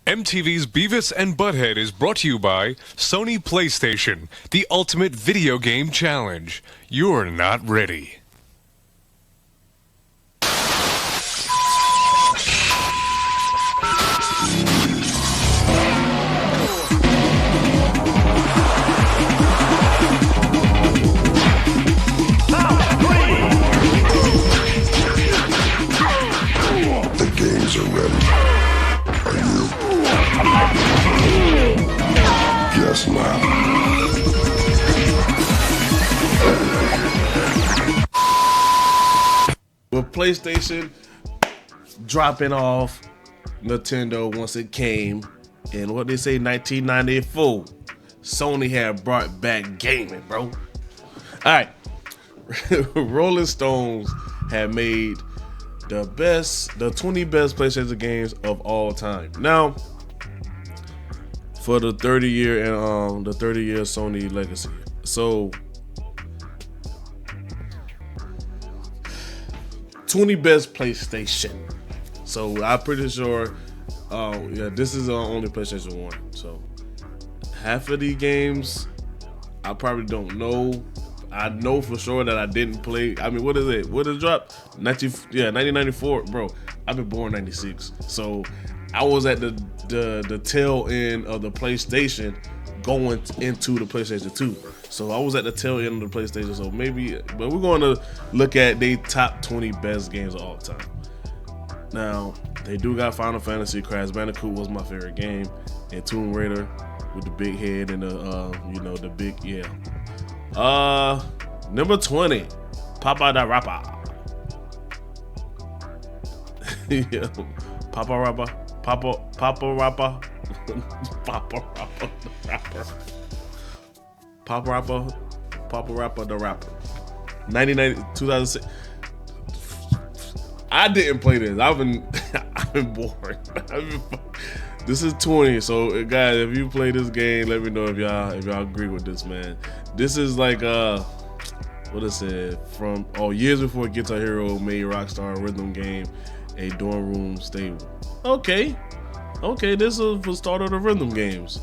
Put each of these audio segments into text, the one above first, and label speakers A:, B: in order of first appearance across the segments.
A: MTV's Beavis and Butthead is brought to you by Sony PlayStation, the ultimate video game challenge. You're not ready.
B: The games are ready. Are you? Guess not.
C: With PlayStation dropping off Nintendo once it came in what they say 1994, Sony had brought back gaming, bro. All right, Rolling Stones had made the 20 best PlayStation games of all time. Now, for the 30-year and the 30-year Sony legacy, so 20 best PlayStation. So I'm pretty sure, this is only PlayStation 1. So half of these games I probably don't know. I know for sure that I didn't play. I mean, what is it? What is it dropped? 1994, bro. I've been born 96. So I was at the tail end of the PlayStation going into the PlayStation 2. So I was at the tail end of the PlayStation. So maybe, but we're going to look at the top 20 best games of all time. Now, they do got Final Fantasy. Crash Bandicoot was my favorite game. And Tomb Raider with the big head and the big, yeah. Number 20, Papa da Rapper. Yeah, Papa Rapper, Papa Rapper, Papa Rapper, the Rapper, Papa Rapper, the Rapper. 2006. I didn't play this. I've been bored. This is 20, so guys, if you play this game, let me know if y'all agree with this, man. This is like what is it? From years before Guitar Hero made Rockstar rhythm game a dorm room stable. Okay, this is the start of the rhythm games.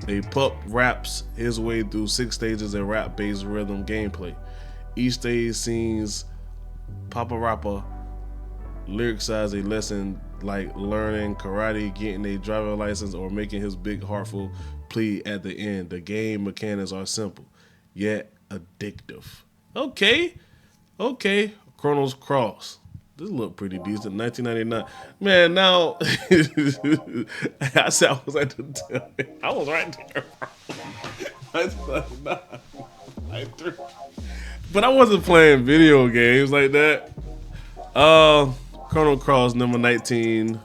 C: A pup raps his way through 6 stages of rap-based rhythm gameplay. Each stage sees Papa Rapper lyricize a lesson like learning karate, getting a driver's license, or making his big heartful plea at the end. The game mechanics are simple, yet addictive. Okay. Chronos Cross. This looked pretty decent. 1999. Man, now I said I was at the tail end. I was right there. 1999. But I wasn't playing video games like that. Chrono Cross number 19.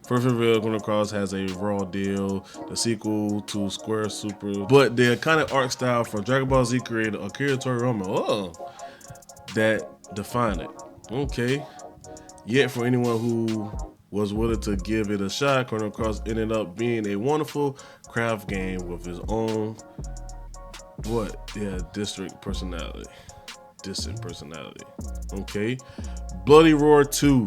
C: First reveal, Chrono Cross has a raw deal, the sequel to Square Super, but the iconic art style from Dragon Ball Z creator Akira Toriyama, that define it. Okay. Yet for anyone who was willing to give it a shot, Chrono Cross ended up being a wonderful craft game with his own distinct personality. Okay. Bloody Roar 2,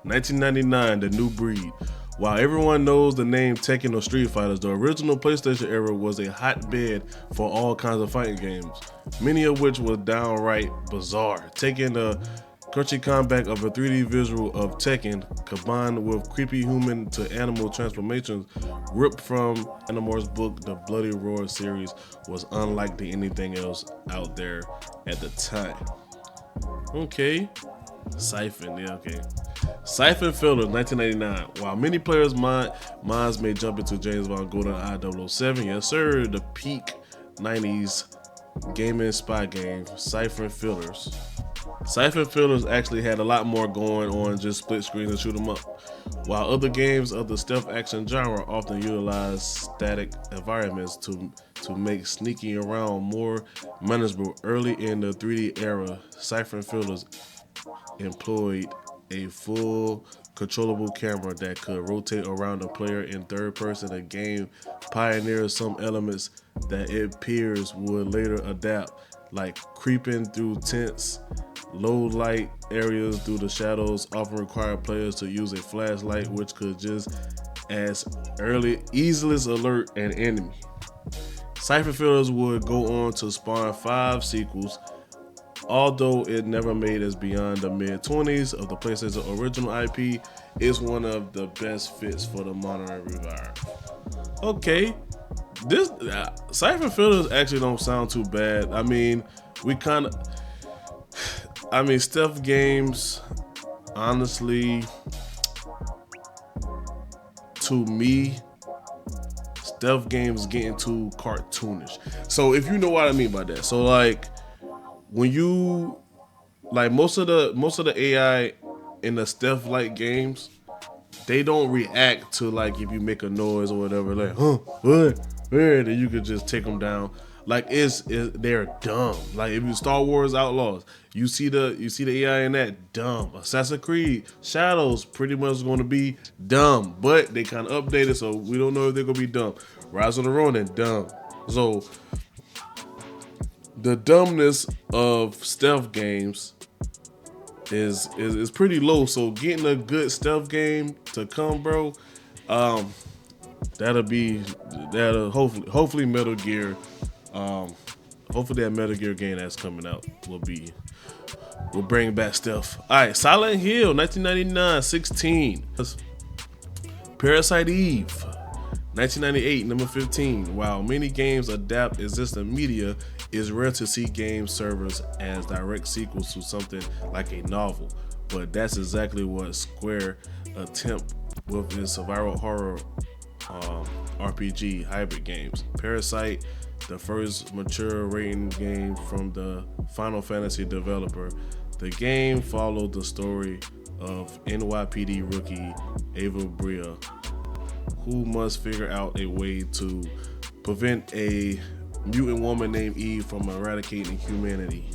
C: 1999, The New Breed. While everyone knows the name Tekken or Street Fighters, the original PlayStation era was a hotbed for all kinds of fighting games, many of which were downright bizarre. Taking the crunchy comeback of a 3D visual of Tekken, combined with creepy human to animal transformations ripped from Animorphs book, the Bloody Roar series was unlike anything else out there at the time. Okay. Siphon, yeah, okay. Siphon Filters, 1989. While many players' minds may jump into James Bond GoldenEye 007, yes sir, the peak 90s gaming spy game, Siphon Filters. Siphon Filters actually had a lot more going on just split screens and shoot 'em up. While other games of the stealth action genre often utilize static environments to make sneaking around more manageable, early in the 3D era, Siphon Filters employed a full controllable camera that could rotate around the player in third person. The game pioneered some elements that it appears would later adapt, like creeping through tense, low light areas through the shadows often require players to use a flashlight, which could just as easiest alert an enemy. Siphon Filters would go on to spawn 5 sequels, although it never made us beyond the mid-20s of the PlayStation original IP. It's one of the best fits for the modern revive. Okay, this Siphon Filters actually don't sound too bad. I mean, stealth games, honestly, to me, stealth games getting too cartoonish. So if you know what I mean by that, so like when you like most of the AI in the stealth like games, they don't react to like if you make a noise or whatever, like what, then you could just take them down. Like they're dumb. Like if you Star Wars Outlaws, you see the AI in that, dumb. Assassin's Creed Shadows pretty much going to be dumb, but they kind of updated, so we don't know if they're gonna be dumb. Rise of the Ronin, dumb. So the dumbness of stealth games is pretty low. So getting a good stealth game to come, bro, that'll hopefully Metal Gear. Hopefully that Metal Gear game that's coming out will bring back stealth. All right, Silent Hill, 1999, 16. Parasite Eve, 1998, number 15. While many games adapt existing media, it's rare to see game servers as direct sequels to something like a novel. But that's exactly what Square attempt with its survival horror RPG hybrid games. Parasite, the first mature rating game from the Final Fantasy developer. The game followed the story of NYPD rookie Ava Bria, who must figure out a way to prevent a mutant woman named Eve from eradicating humanity.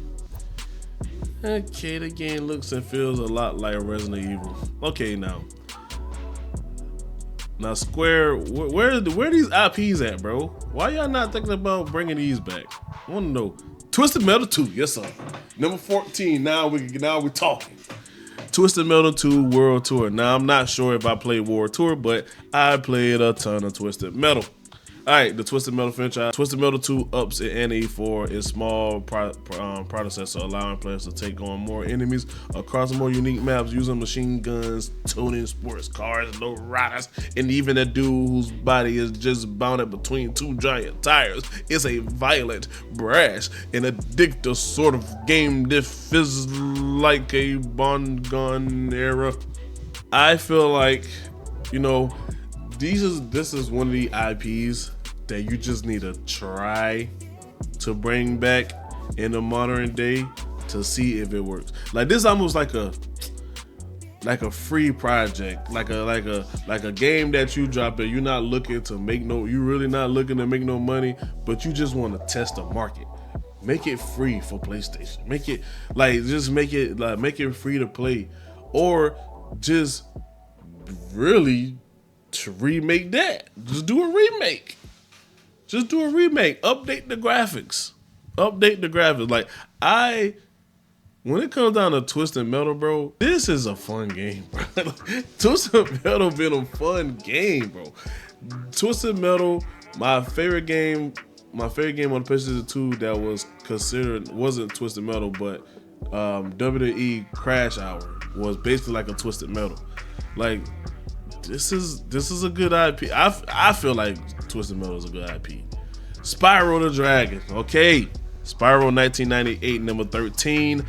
C: Okay, the game looks and feels a lot like Resident Evil. Okay, now Square, where these IPs at, bro? Why y'all not thinking about bringing these back? I want to know. Twisted Metal 2, yes sir. Number 14. Now we talking. Twisted Metal 2 World Tour. Now I'm not sure if I played World Tour, but I played a ton of Twisted Metal. Alright, the Twisted Metal franchise. Twisted Metal 2 ups the ante for its small predecessor, allowing players to take on more enemies across more unique maps using machine guns, tuning sports cars, low riders, and even a dude whose body is just bounded between 2 giant tires. It's a violent, brash, and addictive sort of game that feels like a Bond gun era. I feel like, this is one of the IPs that you just need to try to bring back in the modern day to see if it works. Like this, almost like a free project, like a game that you drop that you're not looking to make you're really not looking to make no money, but you just want to test the market. Make it free for PlayStation. Make it free to play, or just really to remake that. Just do a remake. Update the graphics. Like when it comes down to Twisted Metal, bro, this is a fun game, bro. Twisted Metal been a fun game, bro. Twisted Metal, my favorite game on PlayStation 2 that was wasn't Twisted Metal, but WWE Crash Hour was basically like a Twisted Metal. Like this is a good IP. I feel like Twisted Metal is a good IP. Spyro the Dragon. Okay. Spyro 1998, number 13.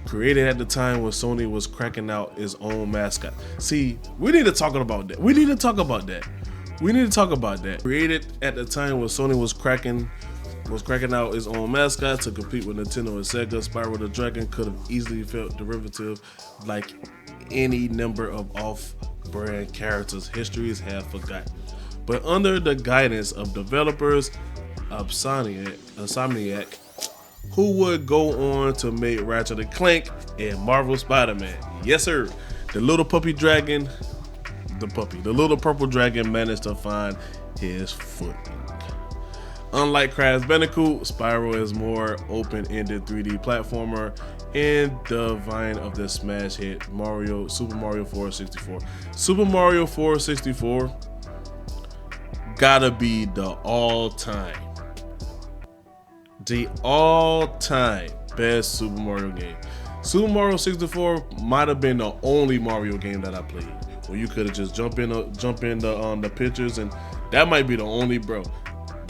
C: Created at the time when Sony was cracking out its own mascot. See, we need to talk about that. Created at the time when Sony was cracking out its own mascot to compete with Nintendo and Sega, Spyro the Dragon could have easily felt derivative like any number of off-brand characters histories have forgotten. But under the guidance of developers Insomniac, who would go on to make Ratchet & Clank and Marvel Spider-Man. Yes, sir. The little purple dragon managed to find his footing. Unlike Crash Bandicoot, Spyro is more open-ended 3D platformer in the vein of the smash hit Super Mario 4 64. Super Mario 4 64 gotta be the all-time best Super Mario game. Super Mario 64 might have been the only Mario game that I played where you could have just jump in the pictures, and that might be the only on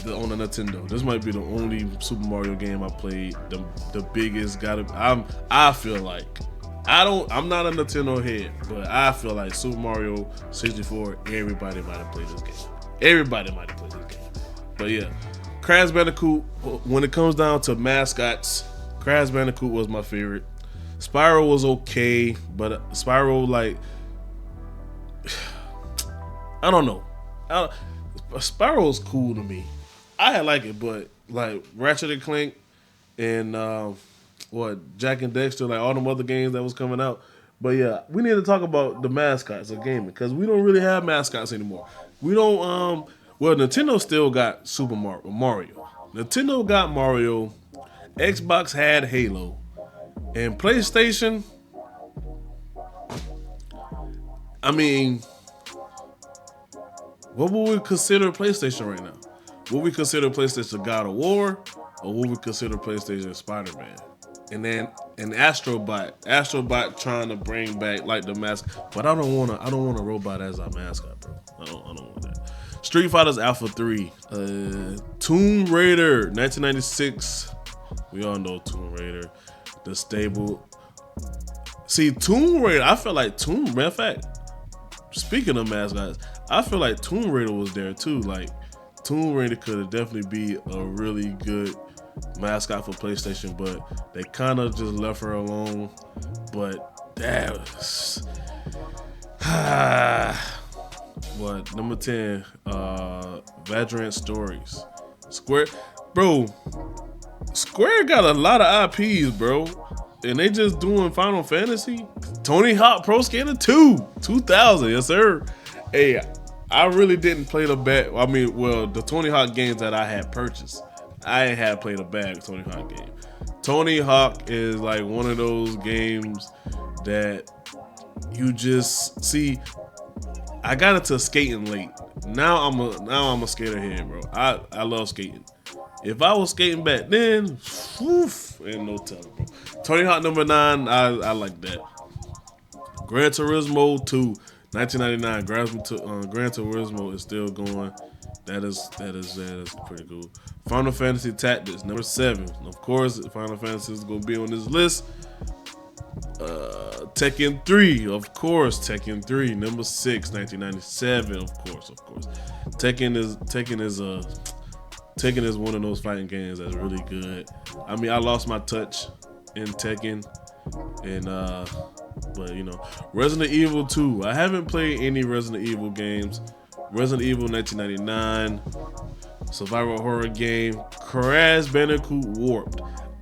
C: the Nintendo. This might be the only Super Mario game I played. The biggest I feel like I'm not a Nintendo head, but I feel like Super Mario 64, everybody might have played this game. Everybody might have played this game. But yeah, Crash Bandicoot, when it comes down to mascots, Crash Bandicoot was my favorite. Spyro was okay, but Spyro, like, I don't know. Spyro was cool to me. I like it, but like Ratchet and Clank and Jack and Dexter, like all them other games that was coming out. But yeah, we need to talk about the mascots of gaming because we don't really have mascots anymore. We don't. Well, Nintendo still got Super Mario. Nintendo got Mario. Xbox had Halo, and PlayStation. I mean, what would we consider PlayStation right now? Would we consider PlayStation God of War, or would we consider PlayStation Spider-Man? And then an Astrobot trying to bring back like the mask, but I don't want a robot as our mascot, bro. I don't want that. Street Fighter's Alpha 3, Tomb Raider 1996. We all know Tomb Raider, the stable. See, Tomb Raider, I feel like matter of fact, speaking of mascots, I feel like Tomb Raider was there too. Like, Tomb Raider could definitely be a really good mascot for PlayStation, but they kind of just left her alone. But that was what, number 10, Vagrant Stories. Square got a lot of IPs, bro, and they just doing Final Fantasy. Tony Hawk Pro Skater 2, 2000, yes sir. Hey, I really didn't play the Tony Hawk games that I had purchased. I ain't had played a bad Tony Hawk game. Tony Hawk is like one of those games that you just see. I got into skating late. Now I'm a skater head, bro. I love skating. If I was skating back then, ain't no telling, bro. Tony Hawk number 9, I like that. Gran Turismo 2, 1999. Gran Turismo is still going. That is pretty cool. Final Fantasy Tactics number 7. Of course, Final Fantasy is gonna be on this list. Tekken 3, of course. Tekken 3, number 6, 1997. Of course. Tekken is one of those fighting games that's really good. I mean, I lost my touch in Tekken, and but you know, Resident Evil 2. I haven't played any Resident Evil games. Resident Evil 1999, survival horror game. Crash Bandicoot Warped.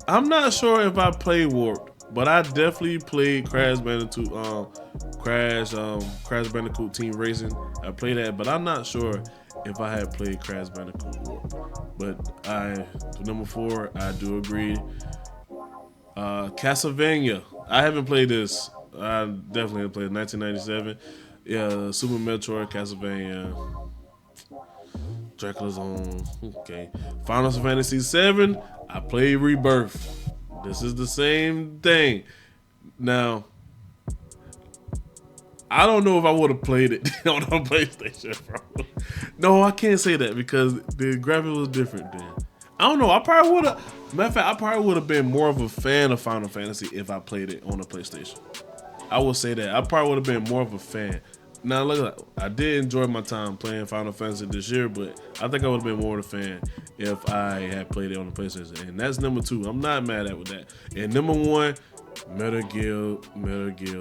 C: I'm not sure if I played Warped, but I definitely played Crash Bandicoot. Crash Bandicoot Team Racing. I played that, but I'm not sure if I had played Crash Bandicoot Warped. But number 4, I do agree. Castlevania. I haven't played this. I definitely have played 1997. Yeah, Super Metroid, Castlevania, Dracula's Own. Okay. Final Fantasy 7. I played Rebirth. This is the same thing. Now, I don't know if I would have played it on a PlayStation, bro. No, I can't say that because the graphics was different then. I don't know. I probably would have. Matter of fact, I probably would have been more of a fan of Final Fantasy if I played it on a PlayStation. I will say that. I probably would have been more of a fan. Now, look, I did enjoy my time playing Final Fantasy this year, but I think I would have been more of a fan if I had played it on the PlayStation. And that's number 2. I'm not mad at with that. And number 1, Metal Gear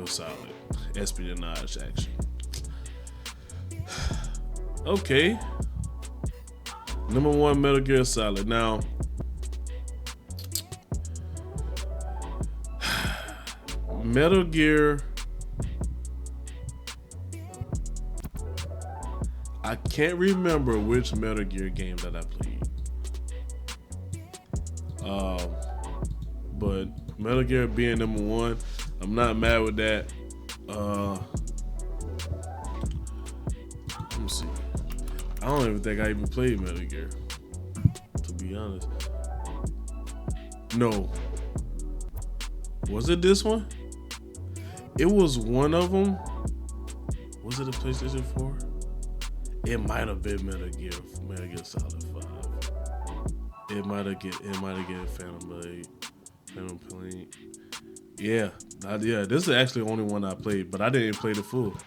C: Solid, espionage action. Okay. Number 1, Metal Gear Solid. Now, Metal Gear, I can't remember which Metal Gear game that I played. But Metal Gear being number 1, I'm not mad with that. Let me see. I don't even think I even played Metal Gear, to be honest. No. Was it this one? It was one of them. Was it a PlayStation 4? It might have been Metal Gear Solid 5. It might have get Phantom Blade. Phantom Blade. Yeah. This is actually the only one I played, but I didn't play the full.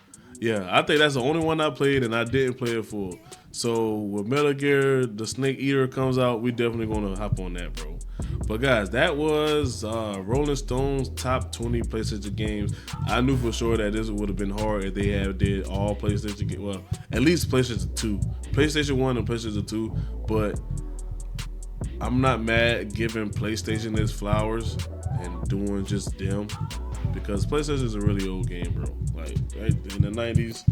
C: Yeah, I think that's the only one I played, and I didn't play it full. So when Metal Gear, the Snake Eater comes out, we definitely gonna hop on that, bro. But guys, that was Rolling Stone's top 20 PlayStation games. I knew for sure that this would have been hard if they had did all PlayStation games. Well, at least PlayStation 2, PlayStation 1 and PlayStation 2. But I'm not mad giving PlayStation its flowers and doing just them, because PlayStation is a really old game, bro. Like right in the 90s.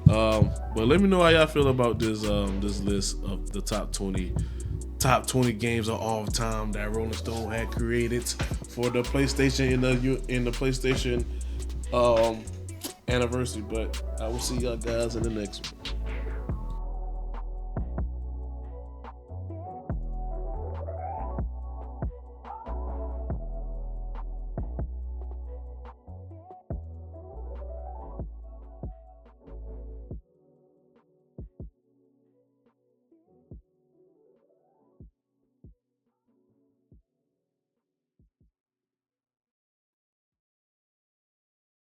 C: But let me know how y'all feel about this this list of the top 20 games of all time that Rolling Stone had created for the PlayStation in the PlayStation anniversary. But I will see y'all guys in the next one.